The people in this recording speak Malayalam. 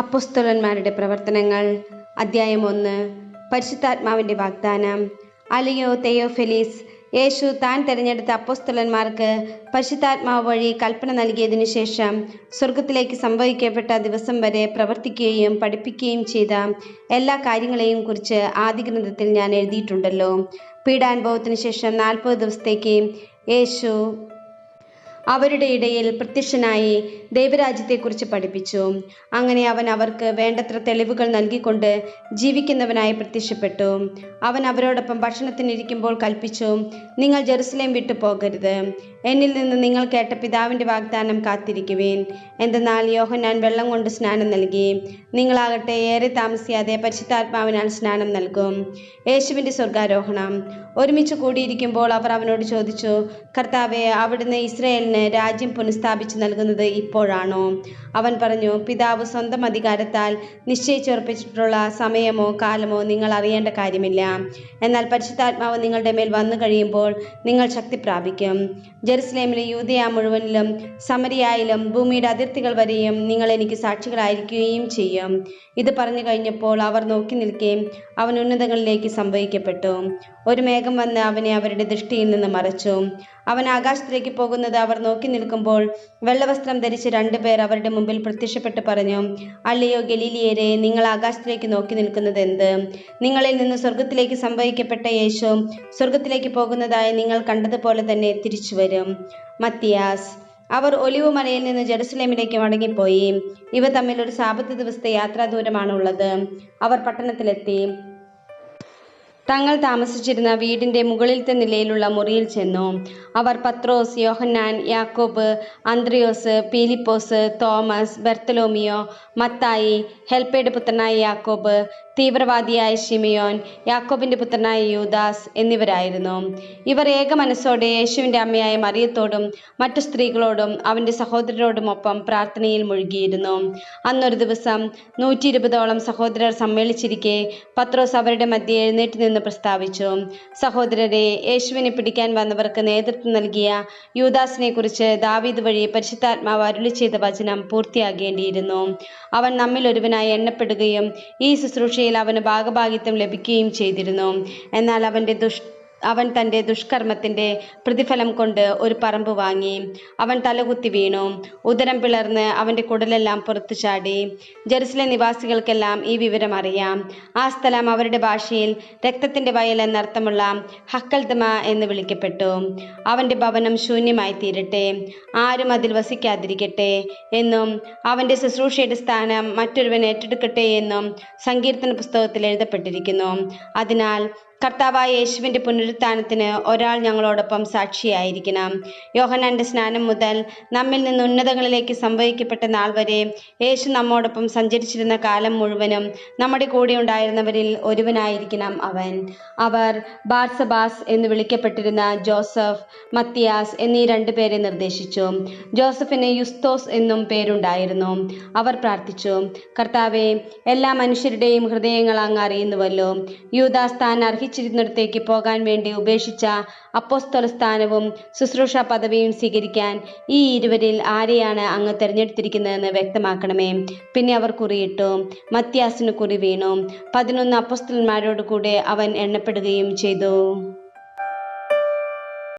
അപ്പോസ്തലന്മാരുടെ പ്രവർത്തനങ്ങൾ അധ്യായം 1. പരിശുദ്ധാത്മാവിൻ്റെ വാഗ്ദാനം. അലിയോ തെയോഫിലിസ്, യേശു താൻ തിരഞ്ഞെടുത്ത അപ്പോസ്തലന്മാർക്ക് പരിശുദ്ധാത്മാവ് വഴി കൽപ്പന നൽകിയതിനു ശേഷം സ്വർഗത്തിലേക്ക് സംഭവിക്കപ്പെട്ട ദിവസം വരെ പ്രവർത്തിക്കുകയും പഠിപ്പിക്കുകയും ചെയ്ത എല്ലാ കാര്യങ്ങളെയും കുറിച്ച് ആദിഗ്രന്ഥത്തിൽ ഞാൻ എഴുതിയിട്ടുണ്ടല്ലോ. പീഡാനുഭവത്തിന് ശേഷം 40 ദിവസത്തേക്ക് യേശു അവരുടെ ഇടയിൽ പ്രത്യക്ഷനായി ദൈവരാജ്യത്തെക്കുറിച്ച് പഠിപ്പിച്ചു. അങ്ങനെ അവൻ അവർക്ക് വേണ്ടത്ര തെളിവുകൾ നൽകിക്കൊണ്ട് ജീവിക്കുന്നവനായി പ്രത്യക്ഷപ്പെട്ടു. അവൻ അവരോടൊപ്പം ഭക്ഷണത്തിനിരിക്കുമ്പോൾ കൽപ്പിച്ചു, നിങ്ങൾ ജെറുസലേം വിട്ടു പോകരുത്. എന്നിൽ നിന്ന് നിങ്ങൾ കേട്ട പിതാവിൻ്റെ വാഗ്ദാനം കാത്തിരിക്കുവിൻ. എന്തെന്നാൽ യോഹന്നാൻ വെള്ളം കൊണ്ട് സ്നാനം നൽകി, നിങ്ങളാകട്ടെ ഏറെ താമസിയാതെ പരിശുദ്ധാത്മാവിനാൽ സ്നാനം നൽകും. യേശുവിൻ്റെ സ്വർഗാരോഹണം. ഒരുമിച്ച് കൂടിയിരിക്കുമ്പോൾ അവർ അവനോട് ചോദിച്ചു, കർത്താവേ, അവിടുന്ന് ഇസ്രായേലിന് രാജ്യം പുനഃസ്ഥാപിച്ചു നൽകുന്നത് ഇപ്പോഴാണോ? അവൻ പറഞ്ഞു, പിതാവ് സ്വന്തം അധികാരത്താൽ നിശ്ചയിച്ചുറപ്പിച്ചിട്ടുള്ള സമയമോ കാലമോ നിങ്ങൾ അറിയേണ്ട കാര്യമില്ല. എന്നാൽ പരിശുദ്ധാത്മാവ് നിങ്ങളുടെ മേൽ വന്നു കഴിയുമ്പോൾ നിങ്ങൾ ശക്തി പ്രാപിക്കും. ജെറുസലേമിലും യൂദയ മുഴുവനിലും സമരിയായിലും ഭൂമിയുടെ അതിർത്തികൾ വരെയും നിങ്ങൾ എനിക്ക് സാക്ഷികളായിരിക്കുകയും ചെയ്യും. ഇത് പറഞ്ഞു കഴിഞ്ഞപ്പോൾ അവർ നോക്കി നിൽക്കുകയും അവൻ ഉന്നതങ്ങളിലേക്ക് സംഭവിക്കപ്പെട്ടു. ഒരു മേഘം വന്ന് അവനെ അവരുടെ ദൃഷ്ടിയിൽ നിന്ന് മറച്ചു. അവൻ ആകാശത്തിലേക്ക് പോകുന്നത് അവർ നോക്കി നിൽക്കുമ്പോൾ വെള്ളവസ്ത്രം ധരിച്ച് 2 പേർ അവരുടെ മുമ്പിൽ പ്രത്യക്ഷപ്പെട്ട് പറഞ്ഞു, അല്ലയോ ഗലീലിയരെ, നിങ്ങൾ ആകാശത്തിലേക്ക് നോക്കി നിൽക്കുന്നത് എന്ത്? നിങ്ങളിൽ നിന്ന് സ്വർഗത്തിലേക്ക് സംഭവിക്കപ്പെട്ട യേശു സ്വർഗത്തിലേക്ക് പോകുന്നതായി നിങ്ങൾ കണ്ടതുപോലെ തന്നെ തിരിച്ചു വരും. മത്തിയാസ്. അവർ ഒലിവ് മലയിൽ നിന്ന് ജെറുസലേമിലേക്ക് മടങ്ങിപ്പോയി. ഇവ തമ്മിൽ ഒരു സാബത്ത് ദിവസത്തെ യാത്രാ ദൂരമാണുള്ളത്. അവർ പട്ടണത്തിലെത്തി തങ്ങൾ താമസിച്ചിരുന്ന വീടിൻ്റെ മുകളിലത്തെ നിലയിലുള്ള മുറിയിൽ ചെന്നു. അവർ പത്രോസ്, യോഹന്നാൻ, യാക്കോബ്, അന്ത്രയോസ്, പീലിപ്പോസ്, തോമസ്, ബർത്തലോമിയോ, മത്തായി, ഹെൽപ്പയുടെ പുത്രനായ യാക്കോബ്, തീവ്രവാദിയായ ശിമിയോൻ, യാക്കോബിൻ്റെ പുത്രനായ യൂദാസ് എന്നിവരായിരുന്നു. ഇവർ ഏക മനസ്സോടെ യേശുവിൻ്റെ അമ്മയായ മറിയത്തോടും മറ്റു സ്ത്രീകളോടും അവൻ്റെ സഹോദരരോടുമൊപ്പം പ്രാർത്ഥനയിൽ മുഴുകിയിരുന്നു. അന്നൊരു ദിവസം 120ഓളം സഹോദരർ സമ്മേളിച്ചിരിക്കെ പത്രോസ് അവരുടെ മധ്യേ എഴുന്നേറ്റ് നിന്ന് പ്രസ്താവിച്ചു, സഹോദരരെ, യേശുവിനെ പിടിക്കാൻ വന്നവർക്ക് നേതൃത്വം നൽകിയ യൂദാസിനെ കുറിച്ച് ദാവീദ് വഴി പരിശുദ്ധാത്മാവ് അരുളി ചെയ്ത വചനം പൂർത്തിയാകേണ്ടിയിരുന്നു. അവൻ നമ്മിൽ ഒരുവനായി എണ്ണപ്പെടുകയും ഈ ശുശ്രൂഷയിൽ അവന് ഭാഗഭാഗിത്വം ലഭിക്കുകയും ചെയ്തിരുന്നു. എന്നാൽ അവൻ തൻ്റെ ദുഷ്കർമ്മത്തിൻ്റെ പ്രതിഫലം കൊണ്ട് ഒരു പറമ്പ് വാങ്ങി. അവൻ തലകുത്തി വീണു. ഉദരം പിളർന്ന് അവൻ്റെ കുടലെല്ലാം പുറത്തു ചാടി. ജെറുസലേം നിവാസികൾക്കെല്ലാം ഈ വിവരം അറിയാം. ആ സ്ഥലം അവരുടെ ഭാഷയിൽ രക്തത്തിൻ്റെ വയൽ എന്നർത്ഥമുള്ള ഹക്കൽദമ എന്ന് വിളിക്കപ്പെട്ടു. അവൻ്റെ ഭവനം ശൂന്യമായി തീരട്ടെ, ആരും അതിൽ വസിക്കാതിരിക്കട്ടെ എന്നും അവൻ്റെ ശുശ്രൂഷയുടെ സ്ഥാനം മറ്റൊരുവൻ ഏറ്റെടുക്കട്ടെ എന്നും സങ്കീർത്തന പുസ്തകത്തിൽ എഴുതപ്പെട്ടിരിക്കുന്നു. അതിനാൽ കർത്താവായ യേശുവിൻ്റെ പുനരുത്ഥാനത്തിന് ഒരാൾ ഞങ്ങളോടൊപ്പം സാക്ഷിയായിരിക്കണം. യോഹന്നാൻ്റെ സ്നാനം മുതൽ നമ്മിൽ നിന്ന് ഉന്നതങ്ങളിലേക്ക് സംഭവിക്കപ്പെട്ട നാൾ വരെ യേശു നമ്മോടൊപ്പം സഞ്ചരിച്ചിരുന്ന കാലം മുഴുവനും നമ്മുടെ കൂടെ ഉണ്ടായിരുന്നവരിൽ ഒരുവനായിരിക്കണം അവൻ. അവർ ബാർസബാസ് എന്ന് വിളിക്കപ്പെട്ടിരുന്ന ജോസഫ്, മത്തിയാസ് എന്നീ 2 പേരെ നിർദ്ദേശിച്ചു. ജോസഫിന് യുസ്തോസ് എന്നും പേരുണ്ടായിരുന്നു. അവർ പ്രാർത്ഥിച്ചു, കർത്താവേ, എല്ലാ മനുഷ്യരുടെയും ഹൃദയങ്ങൾ അങ്ങ് അറിയുന്നുവല്ലോ. യൂദാസ് താൻ ിടത്തേക്ക് പോകാൻ വേണ്ടി ഉപേക്ഷിച്ച അപ്പോസ്തല സ്ഥാനവും ശുശ്രൂഷ പദവിയും സ്വീകരിക്കാൻ ഈ 2 ആരെയാണ് അങ്ങ് തിരഞ്ഞെടുത്തിരിക്കുന്നതെന്ന് വ്യക്തമാക്കണമേ. പിന്നെ അവർ കുറിയിട്ടു. മത്തിയാസിന് കുറി വീണു. 11 അപ്പോസ്തലന്മാരോട് കൂടെ അവൻ എണ്ണപ്പെടുകയും ചെയ്തു.